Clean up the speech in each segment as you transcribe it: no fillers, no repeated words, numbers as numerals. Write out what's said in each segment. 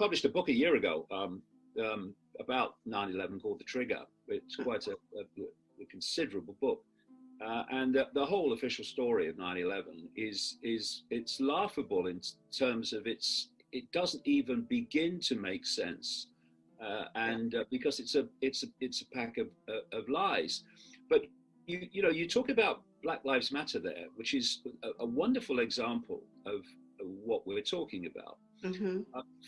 published a book a year ago about 9/11 called The Trigger. It's quite a considerable book. And the whole official story of 9/11 is it's laughable in terms of it doesn't even begin to make sense, because it's a pack of lies. But you talk about Black Lives Matter there, which is a wonderful example of what we're talking about. Mm-hmm.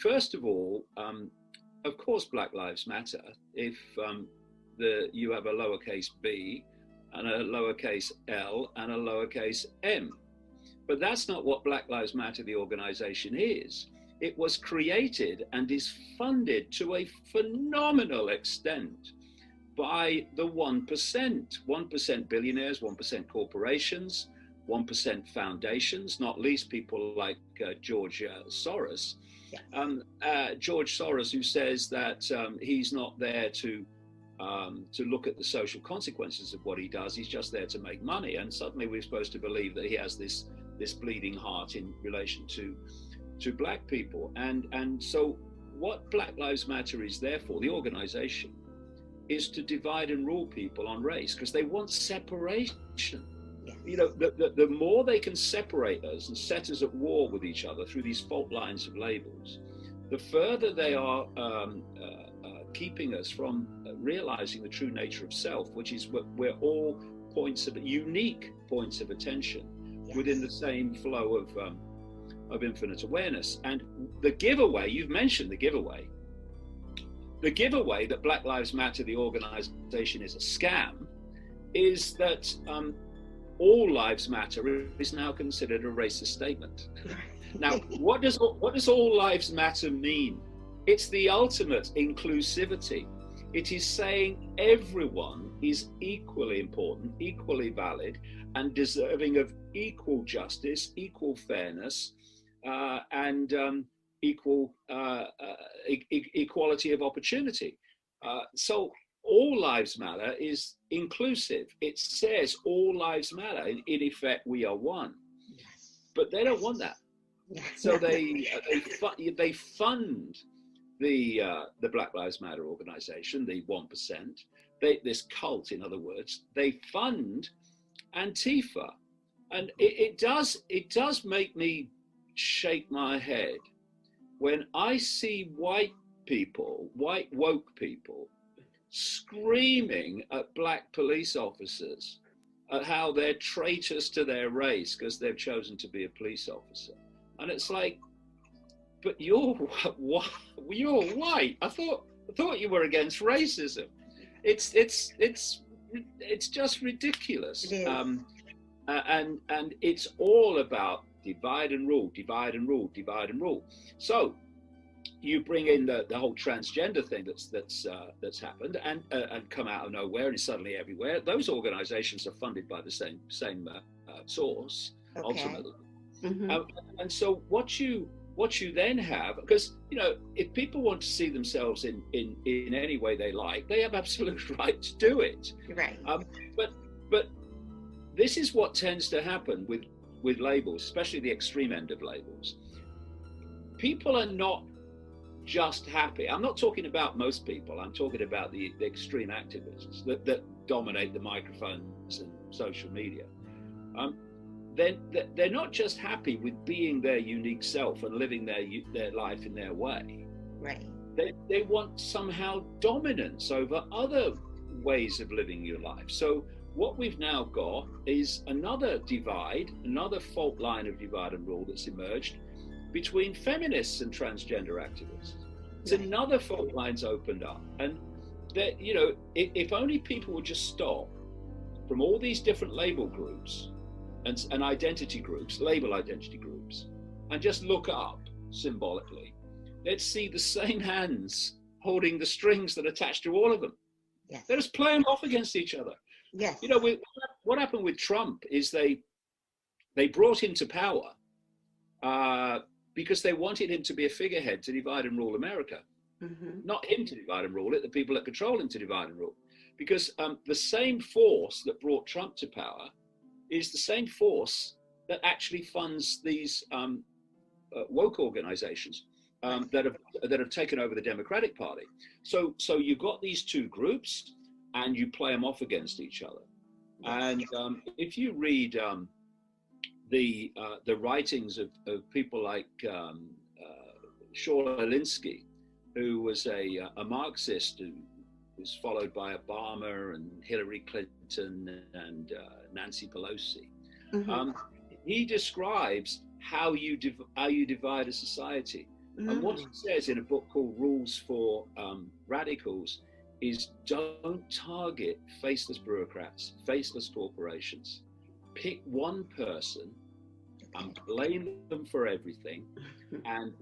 First of all, of course, Black Lives Matter if you have a lowercase b and a lowercase l and a lowercase m. But that's not what Black Lives Matter, the organization, is. It was created and is funded to a phenomenal extent by the 1% billionaires, 1% corporations, 1% foundations, not least people like George Soros. Yes. George Soros, who says that he's not there to look at the social consequences of what he does. He's just there to make money. And suddenly we're supposed to believe that he has this bleeding heart in relation to black people. And so what Black Lives Matter is there for, the organization, is to divide and rule people on race, because they want separation. Yes. The more they can separate us and set us at war with each other through these fault lines of labels, the further they are keeping us from realizing the true nature of self, which is we're all unique points of attention. Yes. Within the same flow of infinite awareness. And the giveaway, you've mentioned the giveaway that Black Lives Matter, the organization, is a scam, is that all lives matter is now considered a racist statement. Now, what does all lives matter mean? It's the ultimate inclusivity. It is saying everyone is equally important, equally valid, and deserving of equal justice, equal fairness, and equal equality of opportunity. So all lives matter is inclusive. It says all lives matter. In effect, we are one. Yes. But they don't want that. Yes. So they fund the Black Lives Matter organization, the 1%. This cult, in other words, they fund Antifa, and it does make me shake my head when I see white woke people, screaming at black police officers at how they're traitors to their race because they've chosen to be a police officer. And it's like, but you're white. I thought you were against racism. It's just ridiculous. It is. And it's all about divide and rule, divide and rule, divide and rule. So you bring in the whole transgender thing that's happened and come out of nowhere and is suddenly everywhere. Those organizations are funded by the same source, okay, ultimately. Mm-hmm. And so what you then have, because if people want to see themselves in any way they like, they have absolute right to do it. Right. But this is what tends to happen with labels, especially the extreme end of labels. People are not just happy. I'm not talking about most people. I'm talking about the extreme activists that dominate the microphones and social media. They're not just happy with being their unique self and living their life in their way. Right. They want somehow dominance over other ways of living your life. So what we've now got is another divide, another fault line of divide and rule that's emerged between feminists and transgender activists. It's right. Another fault line's opened up. And that, if only people would just stop from all these different label groups and identity groups, label identity groups, and just look up symbolically, they'd see the same hands holding the strings that attach to all of them. Yes. They're just playing off against each other. Yes. What happened with Trump is they brought him to power because they wanted him to be a figurehead to divide and rule America. Mm-hmm. Not him to divide and rule it, the people that control him to divide and rule. Because the same force that brought Trump to power is the same force that actually funds these woke organizations. that have taken over the Democratic Party. So you've got these two groups, and you play them off against each other. And if you read the writings of people like Saul Alinsky, who was a Marxist who was followed by Obama and Hillary Clinton and Nancy Pelosi. Mm-hmm. He describes how you divide a society. Mm-hmm. And what he says in a book called Rules for Radicals is, don't target faceless bureaucrats, faceless corporations. Pick one person and blame them for everything, and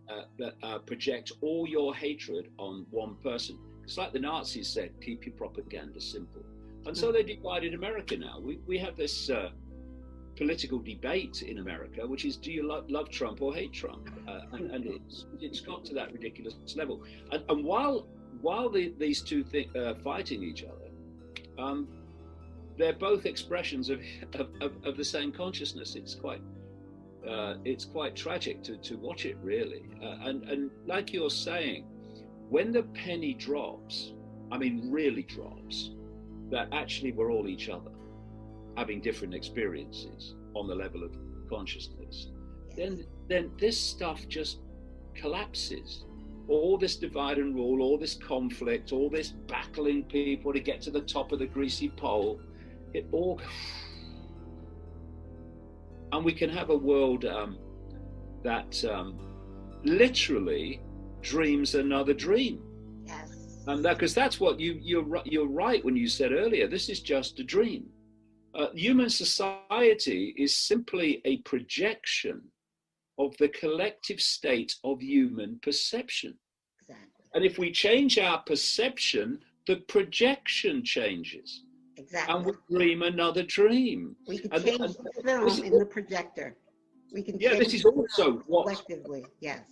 project all your hatred on one person. It's like the Nazis said, keep your propaganda simple. And so they divided America now. We have this political debate in America, which is, do you love Trump or hate Trump? And it's got to that ridiculous level. And while these two fighting each other, they're both expressions of the same consciousness. It's quite tragic to watch it, really. And like you're saying, when the penny drops, I mean really drops, that actually we're all each other, having different experiences on the level of consciousness, then this stuff just collapses. All this divide and rule, all this conflict, all this battling people to get to the top of the greasy pole, it all... And we can have a world that literally dreams another dream. Yes. And because that's what you're right when you said earlier, this is just a dream. Human society is simply a projection of the collective state of human perception. Exactly. And if we change our perception, the projection changes. Exactly. And we dream another dream. We can change the film in the projector. We can change this is also what collectively, yes.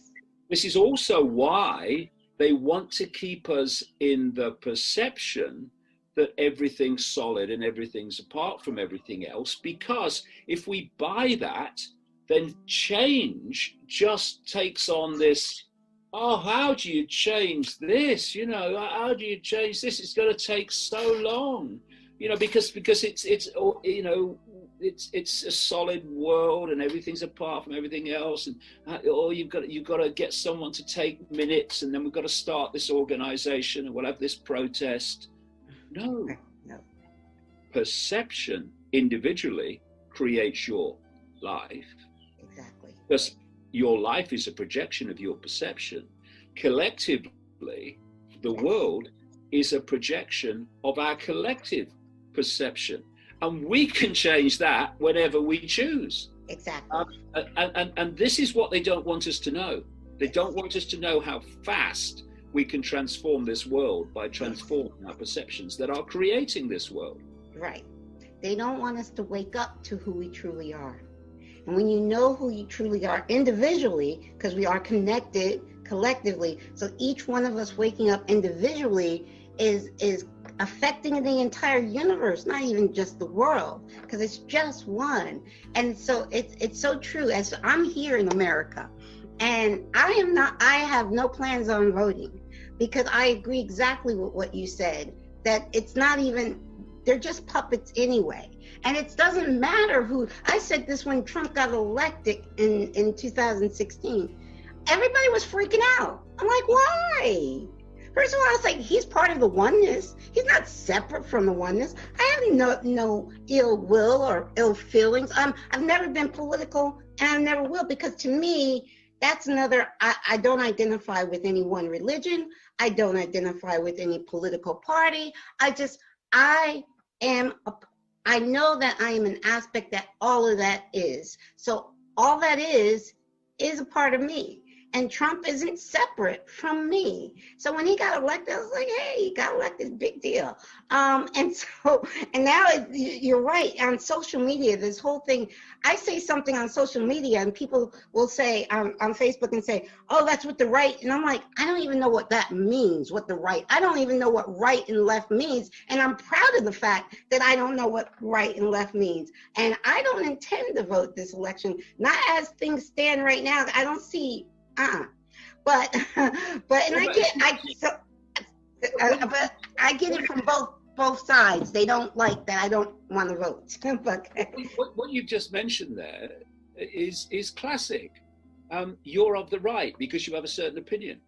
This is also why they want to keep us in the perception that everything's solid and everything's apart from everything else, because if we buy that, then change just takes on this, oh, how do you change this? You know, how do you change this? It's going to take so long, you know, because it's you know, it's a solid world and everything's apart from everything else, and you've got to get someone to take minutes, and then we've got to start this organization, and we'll have this protest. No. Perception individually creates your life. Exactly. Because your life is a projection of your perception. Collectively, the world is a projection of our collective perception. And we can change that whenever we choose. Exactly. And this is what they don't want us to know. They don't want us to know how fast we can transform this world by transforming our perceptions that are creating this world. Right. They don't want us to wake up to who we truly are. And when you know who you truly are individually, because we are connected collectively, so each one of us waking up individually is affecting the entire universe, not even just the world, because it's just one. And so it's so true. As I'm here in America, and I have no plans on voting, because I agree exactly with what you said, that it's not even, they're just puppets anyway. And it doesn't matter who. I said this when Trump got elected in 2016. Everybody was freaking out. I'm like, why? First of all, I was like, he's part of the oneness. He's not separate from the oneness. I have no ill will or ill feelings. I've never been political, and I never will, because to me, that's another, I don't identify with any one religion. I don't identify with any political party. I know that I am an aspect that all of that is. So all that is a part of me. And Trump isn't separate from me. So when he got elected, I was like, hey, he got elected, big deal. And now you're right, on social media, this whole thing, I say something on social media and people will say on Facebook and say, oh, that's what the right, and I'm like, I don't even know what that means, I don't even know what right and left means. And I'm proud of the fact that I don't know what right and left means. And I don't intend to vote this election, not as things stand right now. I don't see, but but I get it from both sides. They don't like that I don't want to vote. But what you've just mentioned there is classic. You're of the right because you have a certain opinion.